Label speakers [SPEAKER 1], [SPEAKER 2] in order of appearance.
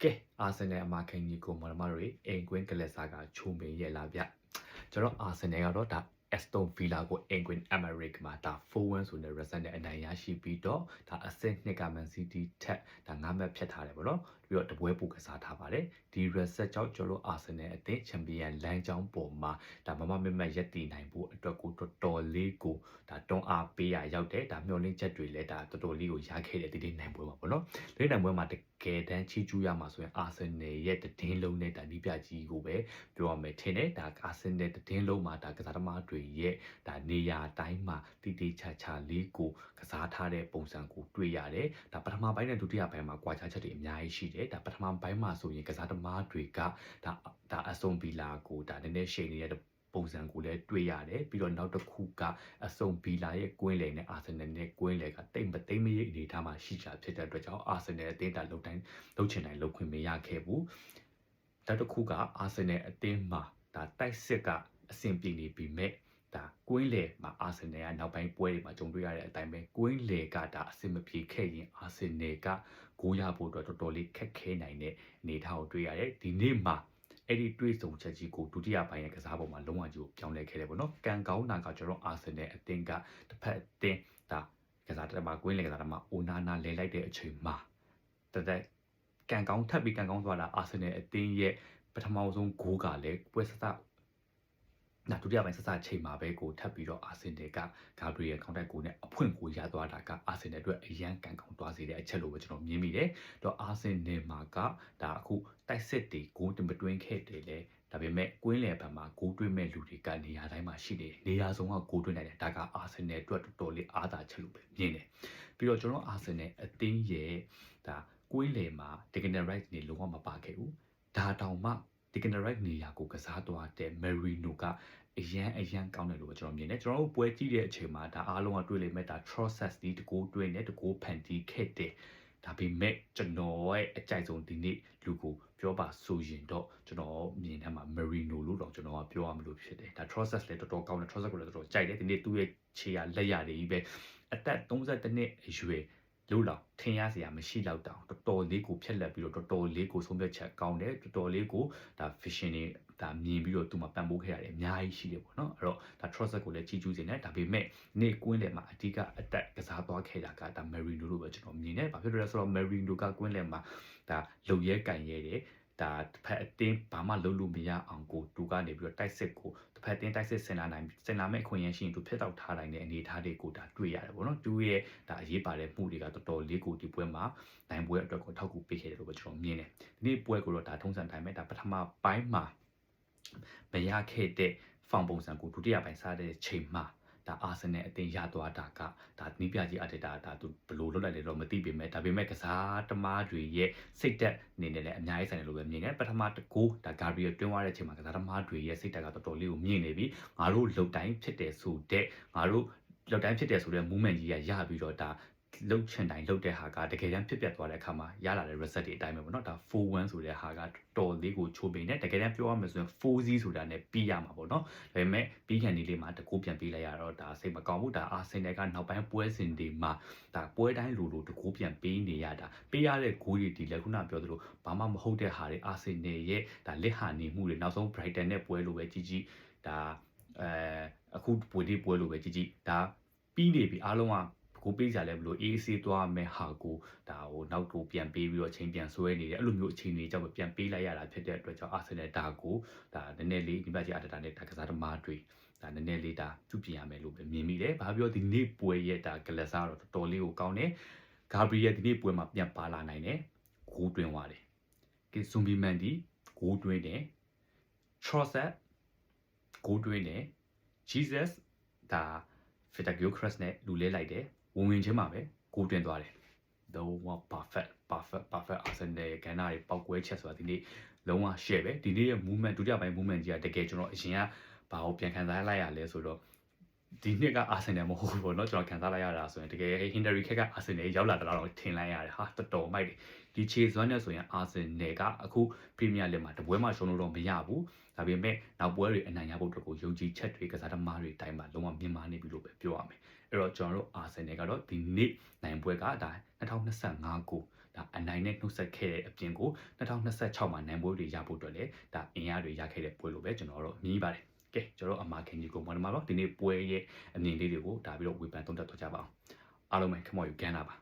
[SPEAKER 1] ကဲအာဆင်နယ်အမာခင်ကြီးကိုမရမတွေအိမ်ကွင်းကလစ်စာကချုံပင်ရဲ့လာဗျကျွန်တော်အာဆင်နယ်ကတော့ဒါAston Villa ကို England America မှာဒါ 4-1 ဆိုတဲ့ result နဲ့အနိုင်ရရှိပြီးတော့ဒါအဆင့်2က Man City ထက်ဒါ9မှတ်ဖြတ်ထားတယ်ပေါ့နော်ပြီးတော့တပွဲပိုကစားထားပါတယ်ဒီ result ကြောင့်ကျွန်တော် Arsenal အသင်း Champion လမ်းကြောင်းပေါ်မှာဒါမမမမရက်တည်နိုင်ဖို့အတွက်ကိုတော်တော်လေးကိုဒါတွန်းအားပေးရရောက်တယ်ဒါမျှော်လင့်ချက်တွေလည်းဒါတော်တော်လေးကိုရခဲ့တဲ့ဒီနိုင်ပွဲမှာပေါ့နော်ဒီနိုင်ပွဲမှာတကယ်တမ်းချီကျူးရမှာဆိုရင် Arsenal ရဲ့တည်င်းလုံးနဲ့ဒါနီးပြကြီးကိုပဲပြောရမယ်ထင်တယ်ဒါ Arsenal တည်င်းလုံးမှာဒါကစားသမားတွေရဲ့ဒါနေရာတိုင်းမှာတိတိကျကျလေးကိုကစားထားတဲ့ပုံစံကိုတွေ့ရတယ်ဒါပထမပိုင်းနဲ့ဒုတိယပိုင်းမှာကွာခြားချက်တွေအများကြီးရှိတယ်ဒါပထမပိုင်းမှာဆိုရင်ကစားသမားတွေကဒါအဆုံဗီလာကိုဒါနည်းနည်းရှိနေတဲ့ပုံစံကိုလည်းတွေ့ရတယ်ပြီးတော့နောက်တစ်ခုကအဆုံဗီလာရဲ့ကွင်းလယ်နဲ့အာဆင်နယ်နဲ့ကွင်းလယ်ကတိတ်မရိပ်အနေထားမှာရှိကြဖြစ်တဲ့အတွက်ကြောင့်အာဆင်နယ်အသင်းဒါလုံတိုင်းလုံချင်တိုင်းလုံခွင့်မရခဲ့ဘူးနောက်တစ်ခုကအာဆင်နယ်အသင်းမှာဒါတိုက်စစ်ကအဆင်ပြေနေပြီမဲ့ဒါကွင်းလေမှာအာဆင်နယ်ကနောက်ပိုင်းပွဲတွေမှာကြုံတွေ့ရတဲ့အတိုင်းပဲကွင်းလေကဒါအဆင်မပြေခဲ့ရင်အာဆင်နယ်ကဂိုးရဖို့အတွက်တော်တော်လေးခက်ခဲနိုင်တဲ့အနေအထားကိုတွေ့ရတယ်ဒီနေ့မှာအဲ့ဒီတွေးဆုံချက်ကြီးကိုဒုတိယပိုင်းရဲ့ကစားပုံမှာလုံးဝကြီးကိုပြောင်းလဲခဲ့တယ်ပေါ့နော်ကံကောင်းတာကကျွန်တော်အာဆင်နယ်အသင်းကတစ်ဖက်အသင်းဒါကစားတဲ့မှာကွင်းလေကစားတဲ့မှာအိုနာနာလဲလိုက်တဲ့အချိန်မှာတဲ့ကန်ကောင်းထပ်ပြီးကန်ကောင်းသွားတာအာဆင်နယ်အသင်းရဲ့ပထမဆုံးဂိုးကလည်းပွဲစဒုတိယပိုင်းဆက်ချိန်မှာပဲကိုထပ်ပြီးတော့အာဆင်နယ်ကဂါဘရီယယ်ခေါင်းတိုက်ကိုနဲ့အဖွင့်ကိုရသွားတာကအာဆင်နယ်အတွက်အရန်ကန်ကောင်းသွားစေတဲ့အချက်လို့ပဲကျွန်တော်မြင်မိတယ်။တော့အာဆင်နယ်မှာကဒါအခုတိုက်စစ်တွေဂိုးတင်မတွင်းခဲ့တယ်လေဒါပေမဲ့ကွင်းလယ်ဘက်မှာဂိုးတွင်းမဲ့လူတွေကနေရာတိုင်းမှာရှိနေတယ်။နေရာဆုံးကဂိုးတွင်းနိုင်တယ်ဒါကအာဆင်နယ်အတွက်တော်တော်လေးအားသာချက်လို့ပဲမြင်တယ်။ပြီးတော့ကျွန်တော်အာဆင်နယ်အသင်းရဲ့ဒါကွင်းလယ်မှာ Declan Rice နေလုံးဝမပါခဲ့ဘူး။ဒါတောင်မှDeclan Rice နေရာကိုကစားသွားတဲ့ Merino ကအရန်ကောင်းတယ်လို့ကျွန်တော်မြင်တယ်ကျွန်တော်တို့ပွဲကြည့်တဲ့အချိန်မှာဒါအားလုံးကတွေ့လိမ့်မယ်ဒါ Trossard ဒီတကိုးတွင်းနဲ့တကိုးဖန်တီးခဲ့တယ်ဒါပေမဲ့ကျွန်တော်ရဲ့အကြိုက်ဆုံးဒီနေ့လူကိုပြောပါဆိုရင်တော့ကျွန်တော်မြင်ထဲမှာ Merino လို့တော့ကျွန်တော်ကပြောရမလို့ဖြစ်တယ်ဒါ Trossard လည်းတော်တော်ကောင်းတယ် Trossard ကိုလည်းတော်တော်ကြိုက်တယ်ဒီနေ့သူ့ရဲ့ခြေရလက်ရတွေကြီးပဲအသက်32နှစ်အရွယ်လို့လောက်ထင်ရစရာမရှိတော့တောင်တော်တော်လေးကိုဖြက်လက်ပြီးတော့တော်တော်လေးကိုဆုံးဖြတ်ချက်ကောင်းတယ်တော်တော်လေးကိုဒါ vision တွေဒါမြင်ပြီးတော့သူ့မှာပံ့ပိုးခဲ့ရတယ်အများကြီးရှိတယ်ပေါ့နော်အဲ့တော့ဒါ Trossard ကိုလည်းကြီးကျူးစေတယ်ဒါပေမဲ့နေ့ကွင်းလယ်မှာအဓိကအသက်ကစားသွားခဲ့တာကဒါ Merino လို့ပဲကျွန်တော်မြင်တယ်ဘာဖြစ်လို့လဲဆိုတော့ Merino ကကွင်းလယ်မှာဒါလုံရဲကန်ရဲတယ်ဒါတစ်ဖက်အတင်းဘာမှလုပ်လို့မရအောင်ကိုသူကနေပြီးတော့တိုက်စစ်ကိုတစ်ဖက်အတင်းတိုက်စစ်ဆင်လာမဲ့ခွင့်ရရှိရင်သူဖျက်တောက်ထားနိုင်တဲ့အနေအထားတွေကိုဒါတွေ့ရတယ်ပေါ့နော်သူရဲ့ဒါအရေးပါတဲ့မှုတွေကတော်တော်လေးကိုဒီပွဲမှာနိုင်ပွဲအတွက်ကိုထောက်ကူပေးခဲ့တယ်လို့ပဲကျွန်တော်မြင်တယ်ဒီနေ့ပွဲကိုတော့ဒါထုံးစံတိုင်းပဲဒါပထမပိုင်းမှာမရခဲ့တဲ့ဖောင်ပုံစံကိုဒုတိယပိုင်းစားတဲ့ချိန်မှာဒါအာဆင်နယ်အသင်းရသွားတာကဒါနီးပြကြီးအတ္တဒါသူဘလို့လွတ်လိုက်တယ်တော့မသိပေမဲ့ဒါပေမဲ့ကစားသမားတွေရဲ့စိတ်သက်နေနဲ့လည်းအများကြီးဆိုင်တယ်လို့ပဲမြင်တယ်ပထမတကူဒါဂါဘရီယယ်တွင်းသွားတဲ့အချိန်မှာကစားသမားတွေရဲ့စိတ်သက်ကတော်တော်လေးကိုမြင့်နေပြီငါတို့လုံတိုင်းဖြစ်တယ်ဆိုတဲ့ငါတို့လုံတိုင်းဖြစ်တယ်ဆိုတဲ့ movement ကြီးရပြီးတော့ဒါလှုပ်ချင်တိုင်းလှုပ်တဲ့ဟာကတကယ်တမ်းဖြစ်ပျက်သွားတဲ့အခါမှာရလာတဲ့ result တွေအတိုင်းပဲပေါ့နော်ဒါ4-1ဆိုတဲ့ဟာကတော်လေးကိုချိုးပိန်တယ်တကယ်တမ်းပြောရမယ်ဆိုရင်4-0ဆိုတာနဲ့ပြီးရမှာပေါ့နော်ဒါပေမဲ့ပြီးခံဒီလေးမှာတကူပြန်ပေးလိုက်ရတော့ဒါစိတ်မကောင်းဘူးဒါအာဆင်နယ်ကနောက်ပိုင်းပွဲစဉ်တွေမှာဒါပွဲတိုင်းလိုတကူပြန်ပေးနေရတာပေးရတဲ့ဂိုးတွေဒီလည်းခုနပြောသလိုဘာမှမဟုတ်တဲ့ဟာတွေအာဆင်နယ်ရဲ့ဒါလက်ဟာနေမှုတွေနောက်ဆုံး Brighton နဲ့ပွဲလိုပဲကြီးဒါအခုပွဲလိုပဲကြီးဒါပြီးနေပြီအားလုံးကကိုပေးကြလဲဘလို့အေးအေးဆေးသွားမယ်ဟာကိုဒါဟိုနောက်ကိုပြန်ပေးပြီးတော့ချိန်ပြန်ဆွဲနေတယ်အဲ့လိုမျိုးအချိန်တွေကြောင့်ပြန်ပေးလိုက်ရတာဖြစ်တဲ့အတွက်ကြောင့်အာဆင်နယ်ဒါကိုဒါနည်းနည်းလေးဒီဘက်ကြီးအတ္တနဲ့ဒါကစားသမားတွေဒါနည်းနည်းလေးဒါပြုပြင်ရမယ်လို့ပဲမြင်မိတယ်။ဘာပြောဒီနေ့ပွဲရဲ့ဒါကလပ်စားတော့တော်တော်လေးကိုကောင်းတယ်။ဂါဘရီယယ်ဒီနေ့ပွဲမှာပြန်ပါလာနိုင်တယ်။ဂိုးတွင်းသွားတယ်။ကဲဇွန်ဘီမန်ဒီဂိုးတွင်းတယ်။ Trossard ဂိုးတွင်းတယ်။ Jesus ဒါ Fitagio-Crest နဲ့လူလဲလိုက်တယ်။ဝင်ချင်းမှာပဲဂိုးတွင်းသွားတယ်။လုံးဝ perfect Arsenal ရဲ့ကဏ္ဍတွေပောက်ကွဲချက်ဆိုတာဒီနေ့လုံးဝ share ပဲဒီနေ့ရဲ့ movement ဒုတိယပိုင်း movement ကြီးကတကယ်ကျွန်တော်အရင်ကဘာကိုပြန်ခံစားလိုက်ရလဲဆိုတော့ဒီနှစ်က Arsenal မဟုတ်ဘူးပေါ့နော်ကျွန်တော်ခံစားလိုက်ရတာဆိုရင်တကယ် Hindary ခက်က Arsenal ရောက်လာတာတော့ထင်လိုက်ရတယ်ဟာတော်မိုက်တယ်ဒီခြေစွမ်းနဲ့ဆိုရင် Arsenal ကအခု Premier League မှာတပွဲမှရှုံးလို့တော့မရဘူးဒါပေမဲ့နောက်ပွဲတွေအနိုင်ရဖို့အတွက်ကိုယုံကြည်ချက်တွေကစားသမားတွေတိုင်းမှာလုံးဝမြင်မာနေပြီလို့ပဲပြောရမယ်အဲ့တော့ကျွန်တော်တို့ Arsenal ကတော့ဒီနေ့နိုင်ပွဲကဒါ2025ကိုဒါ ဒါအနိုင်နဲ့နှုတ်ဆက်ခဲ့တဲ့အပြင်ကို2026မှာနိုင်ပွဲတွေရဖို့အတွက်လည်းဒါအင်အားတွေရခဲ့တဲ့ပွဲလို့ပဲကျွန်တော်တို့မြင်ပါတယ်ကဲကျွန်တော်အမာခင်ကြီးကိုမနမတော့ဒီနေ့ပွဲရဲ့အမြင်လေးတွေကိုဒါပြီးတော့ဝေဖန်သုံးသပ်တော့ကြပါအောင်အားလုံးပဲခမော်ယူကန်တာပါ